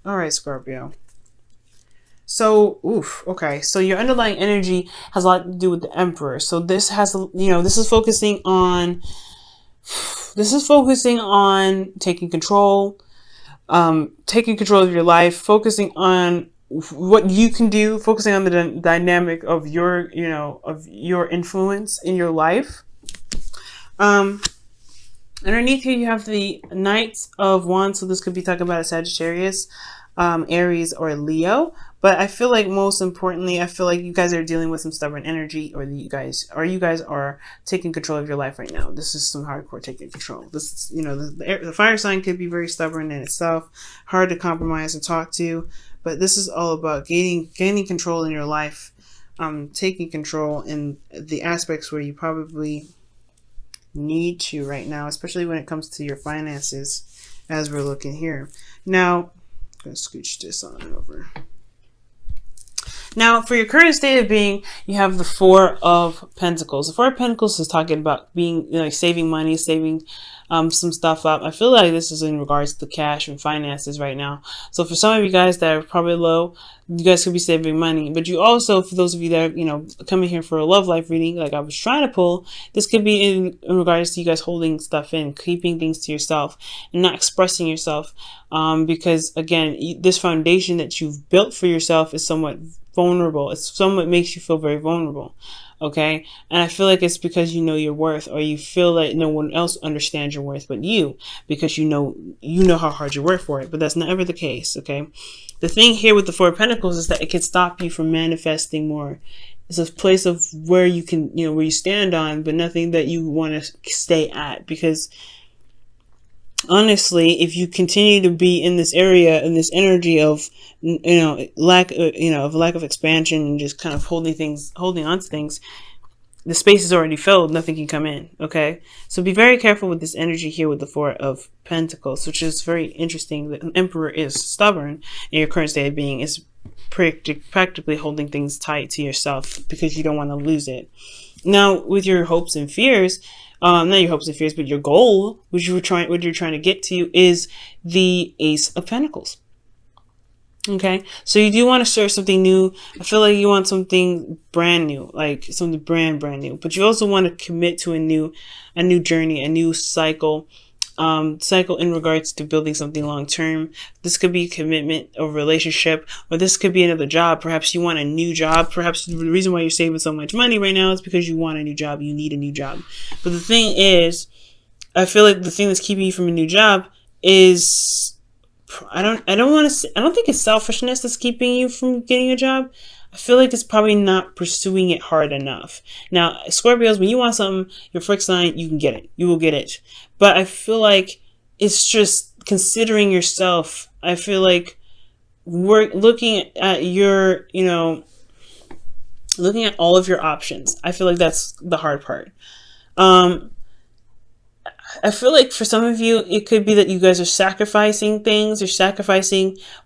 All right, Scorpio. So, oof, okay. So your underlying energy has a lot to do with the Emperor. So this has, this is focusing on taking control of your life, focusing on what you can do, focusing on the dynamic of of your influence in your life. Um, Underneath here, you have the Knight of Wands. So this could be talking about a Sagittarius, Aries, or Leo. But I feel like most importantly, I feel like you guys are dealing with some stubborn energy, or you guys are taking control of your life right now. This is some hardcore taking control. This, the fire sign could be very stubborn in itself, hard to compromise and talk to. But this is all about gaining control in your life, taking control in the aspects where you probably need to right now, especially when it comes to your finances, as we're looking here. Now, I'm going to scooch this on over. Now, for your current state of being, you have the Four of Pentacles. The Four of Pentacles is talking about being, saving money, saving some stuff up. I feel like this is in regards to cash and finances right now. So for some of you guys that are probably low, you guys could be saving money. But you also, for those of you that are, coming here for a love life reading, like I was trying to pull, this could be in regards to you guys holding stuff in, keeping things to yourself, and not expressing yourself. Because again, this foundation that you've built for yourself is somewhat vulnerable. It's somewhat makes you feel very vulnerable. Okay. And I feel like it's because you know your worth, or you feel like no one else understands your worth but you, because you know how hard you work for it. But that's not ever the case. Okay. The thing here with the Four of Pentacles is that it can stop you from manifesting more. It's a place of where you can, where you stand on, but nothing that you want to stay at. Because honestly, if you continue to be in this area, in this energy of, lack of expansion, and just kind of holding on to things, the space is already filled. Nothing can come in. Okay. So be very careful with this energy here with the Four of Pentacles, which is very interesting. The Emperor is stubborn, and your current state of being is practically holding things tight to yourself because you don't want to lose it. Now, with your hopes and fears, not your hopes and fears, but your goal, what you're trying to get to, is the Ace of Pentacles. Okay, so you do want to start something new. I feel like you want something brand new, like something brand new. But you also want to commit to a new journey, a new cycle in regards to building something long term. This could be a commitment or relationship, or this could be another job. Perhaps you want a new job. Perhaps the reason why you're saving so much money right now is because you want a new job. You need a new job. But the thing is, I feel like the thing that's keeping you from a new job is, I don't think it's selfishness that's keeping you from getting a job. I feel like it's probably not pursuing it hard enough. Now, Scorpios, when you want something, your fixed sign, you can get it. You will get it. But I feel like it's just considering yourself. I feel like we're looking at your, looking at all of your options. I feel like that's the hard part. I feel like for some of you, it could be that you guys are sacrificing things, or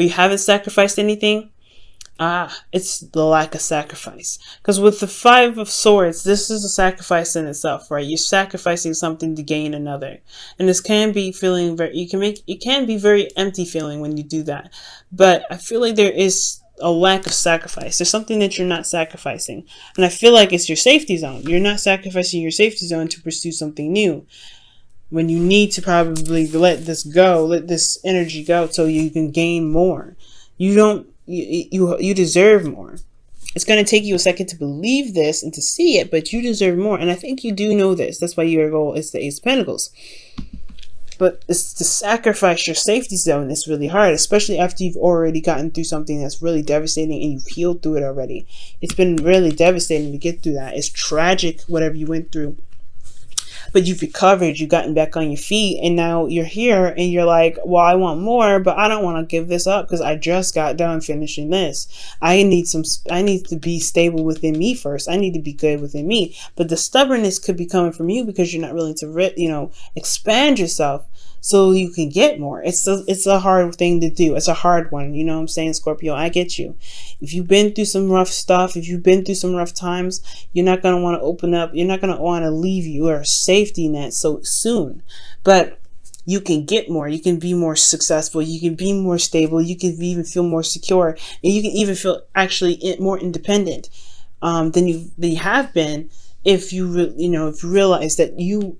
you haven't sacrificed anything. It's the lack of sacrifice. Because with the Five of Swords, this is a sacrifice in itself, right? You're sacrificing something to gain another. And this can be feeling it can be very empty feeling when you do that. But I feel like there is a lack of sacrifice. There's something that you're not sacrificing. And I feel like it's your safety zone. You're not sacrificing your safety zone to pursue something new, when you need to probably let this energy go so you can gain more. You deserve more. It's going to take you a second to believe this and to see it, but you deserve more. And I think you do know this. That's why your goal is the Ace of Pentacles. But it's to sacrifice your safety zone is really hard, especially after you've already gotten through something that's really devastating and you've healed through it already. It's been really devastating to get through that. It's tragic, whatever you went through. But you've recovered, you've gotten back on your feet, and now you're here and you're like, well, I want more, but I don't want to give this up because I just got done finishing this. I need to be stable within me first. I need to be good within me. But the stubbornness could be coming from you because you're not willing to, expand yourself so you can get more. It's a hard thing to do. It's a hard one. You know what I'm saying, Scorpio? I get you. If you've been through some rough stuff, if you've been through some rough times, you're not going to want to open up. You're not going to want to leave your safety net so soon. But you can get more, you can be more successful, you can be more stable, you can even feel more secure, and you can even feel actually more independent than you have been if if you realize that you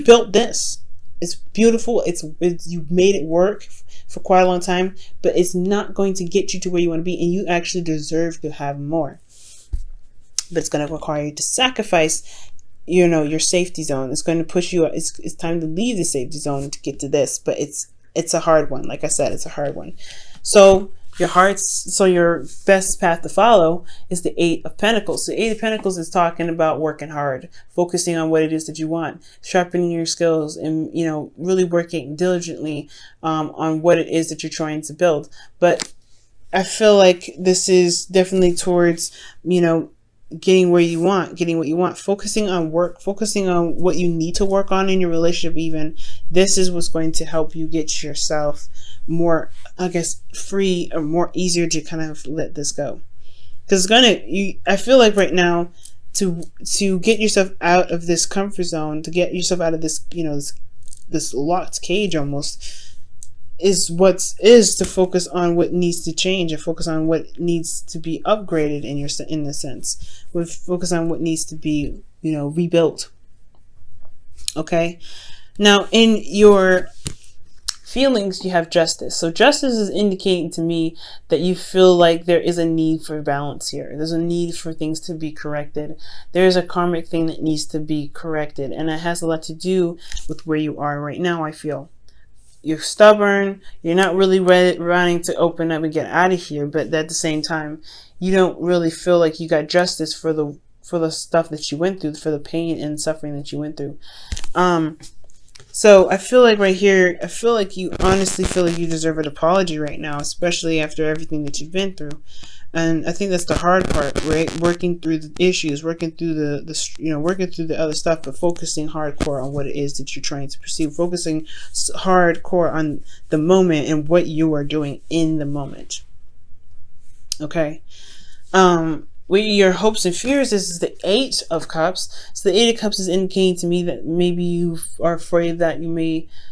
built this. It's beautiful. It's you made it work for quite a long time, but it's not going to get you to where you want to be, and you actually deserve to have more. But it's going to require you to sacrifice your safety zone. It's going to push you. It's time to leave the safety zone to get to this, but it's a hard one. Like I said, it's a hard one. So your best path to follow is the Eight of Pentacles. The Eight of Pentacles is talking about working hard, focusing on what it is that you want, sharpening your skills, and really working diligently on what it is that you're trying to build. But I feel like this is definitely towards getting what you want, focusing on work, focusing on what you need to work on in your relationship. Even this is what's going to help you get yourself more, I guess, free, or more easier to kind of let this go. Because I feel like right now, to get yourself out of this comfort zone, to get yourself out of this this locked cage almost, is to focus on what needs to change, and focus on what needs to be upgraded in the sense, with focus on what needs to be rebuilt. Okay, now in your feelings you have justice. So justice is indicating to me that you feel like there is a need for balance here. There's a need for things to be corrected. There's a karmic thing that needs to be corrected, and it has a lot to do with where you are right now. I feel you're stubborn. You're not really running to open up and get out of here. But at the same time, you don't really feel like you got justice for the stuff that you went through, for the pain and suffering that you went through. So I feel like right here, I feel like you honestly feel like you deserve an apology right now, especially after everything that you've been through. And I think that's the hard part, right? Working through the issues, working through working through the other stuff, but focusing hardcore on what it is that you're trying to pursue, focusing hardcore on the moment and what you are doing in the moment. Okay. With your hopes and fears, this is the Eight of Cups. So the Eight of Cups is indicating to me that maybe you are afraid that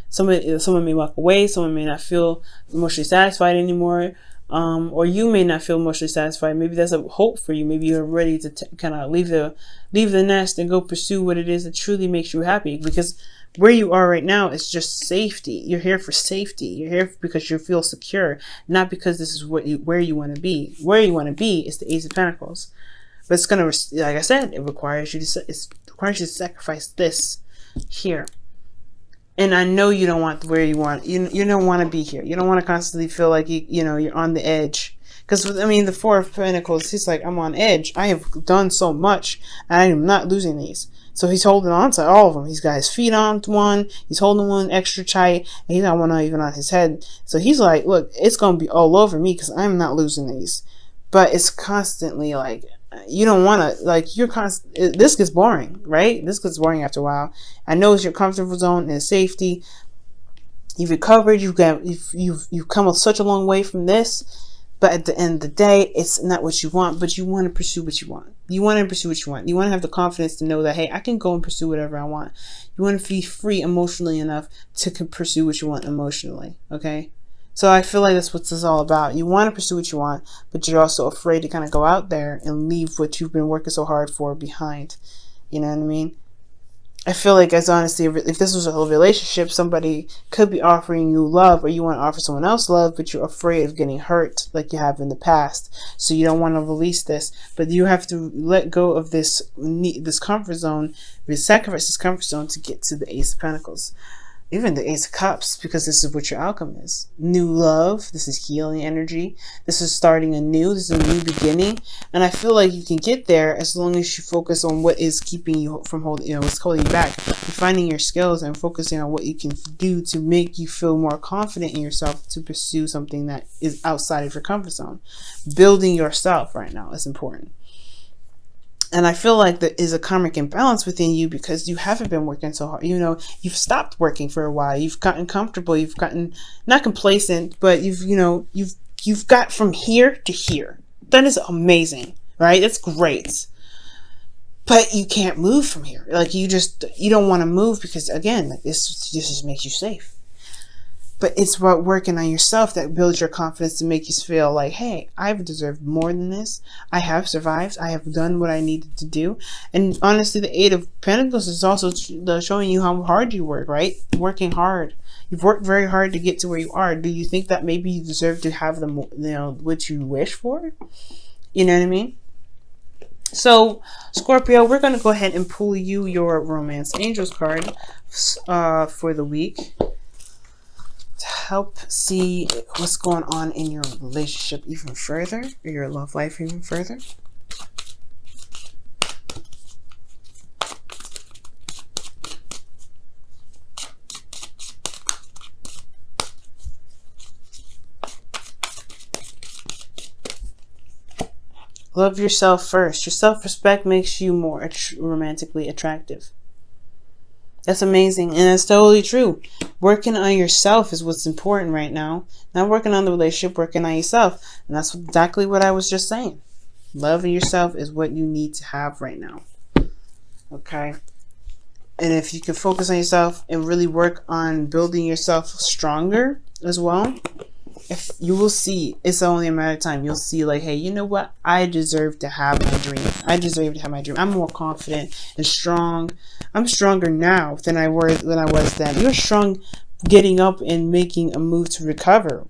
someone may walk away, someone may not feel emotionally satisfied anymore. Or you may not feel emotionally satisfied. Maybe that's a hope for you. Maybe you're ready to kind of leave the nest and go pursue what it is that truly makes you happy. Because where you are right now is just safety. You're here for safety. You're here because you feel secure, not because this is where you want to be. Where you want to be is the Ace of Pentacles. But it's gonna, like I said, it requires you to sacrifice this here. And I know you don't want where you want. You don't want to be here. You don't want to constantly feel like you're on the edge. Because I mean, the Four of Pentacles, he's like, I'm on edge. I have done so much, and I am not losing these. So he's holding on to all of them. He's got his feet on one. He's holding one extra tight, and he's got one even on his head. So he's like, look, it's gonna be all over me because I'm not losing these. But it's constantly like, you don't want to, like, this gets boring, right? This gets boring after a while. I know it's your comfortable zone and safety. You've recovered. You've come such a long way from this. But at the end of the day, it's not what you want, but you want to pursue what you want. You want to pursue what you want. You want to have the confidence to know that, hey, I can go and pursue whatever I want. You want to be free emotionally enough to pursue what you want emotionally, okay? So I feel like that's what this is all about. You want to pursue what you want, but you're also afraid to kind of go out there and leave what you've been working so hard for behind. You know what I mean? I feel like, as honestly, if this was a whole relationship, somebody could be offering you love, or you want to offer someone else love, but you're afraid of getting hurt like you have in the past. So you don't want to release this, but you have to let go of this comfort zone, sacrifice this comfort zone to get to the Ace of Pentacles. Even the Ace of Cups, because this is what your outcome is. New love. This is healing energy. This is starting anew. This is a new beginning. And I feel like you can get there as long as you focus on what is keeping you from what's holding you back. Refining your skills and focusing on what you can do to make you feel more confident in yourself to pursue something that is outside of your comfort zone. Building yourself right now is important. And I feel like there is a karmic imbalance within you because you haven't been working so hard. You've stopped working for a while. You've gotten comfortable. You've gotten not complacent, but you've got from here to here. That is amazing, right? That's great. but you can't move from here. Like you don't want to move because again, like this just makes you safe. But it's about working on yourself that builds your confidence to make you feel like, hey, I've deserved more than this. I have survived. I have done what I needed to do. And honestly, the Eight of Pentacles is also showing you how hard you work, right? Working hard. You've worked very hard to get to where you are. Do you think that maybe you deserve to have the, what you wish for? You know what I mean? So, Scorpio, we're going to go ahead and pull you your Romance Angels card for the week. Help see what's going on in your relationship even further, or your love life even further. Love yourself first. Your self-respect makes you more romantically attractive. That's amazing, and that's totally true. Working on yourself is what's important right now. Not working on the relationship, working on yourself. And that's exactly what I was just saying. Loving yourself is what you need to have right now. Okay? And if you can focus on yourself and really work on building yourself stronger as well, if you will see, it's only a matter of time. You'll see like, hey, you know what? I deserve to have my dream. I deserve to have my dream. I'm more confident and strong. I'm stronger now than I was then. You're strong getting up and making a move to recover.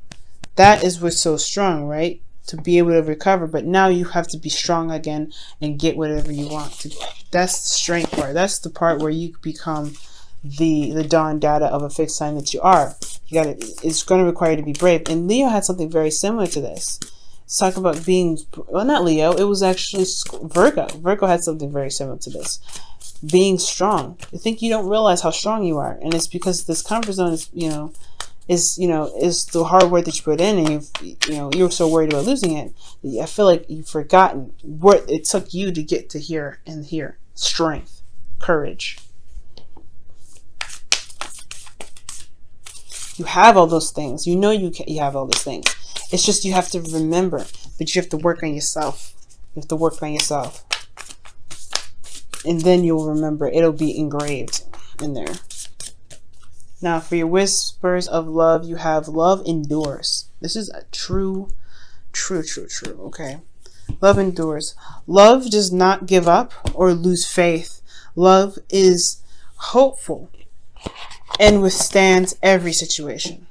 That is what's so strong, right? To be able to recover. But now you have to be strong again and get whatever you want to. That's the strength part. That's the part where you become the dawn data of a fixed sign that you are. It's going to require you to be brave. And Leo had something very similar to this. Let's talk about being, well, not Leo, it was actually Virgo. Virgo had something very similar to this. Being strong. I think you don't realize how strong you are. And it's because this comfort zone is, is the hard work that you put in, and you're so worried about losing it. I feel like you've forgotten what it took you to get to here and here. Strength, courage. You have all those things. You know you have all those things. It's just you have to remember that you have to work on yourself. You have to work on yourself. And then you'll remember. It'll be engraved in there. Now, for your whispers of love, you have love endures. This is a true, okay? Love endures. Love does not give up or lose faith. Love is hopeful and withstands every situation.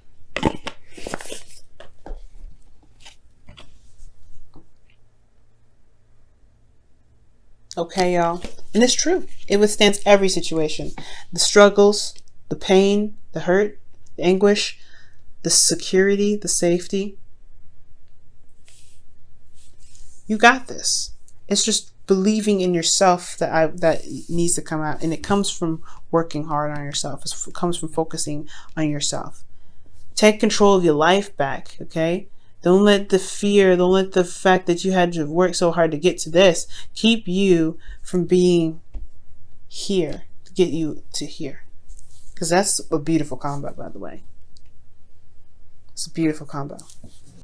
Okay, y'all? And it's true. It withstands every situation. The struggles, the pain, the hurt, the anguish, the security, the safety. You got this. It's just believing in yourself that needs to come out. And it comes from working hard on yourself. It comes from focusing on yourself. Take control of your life back, okay? Don't let the fear, don't let the fact that you had to work so hard to get to this keep you from being here, to get you to here. Because that's a beautiful combo, by the way. It's a beautiful combo.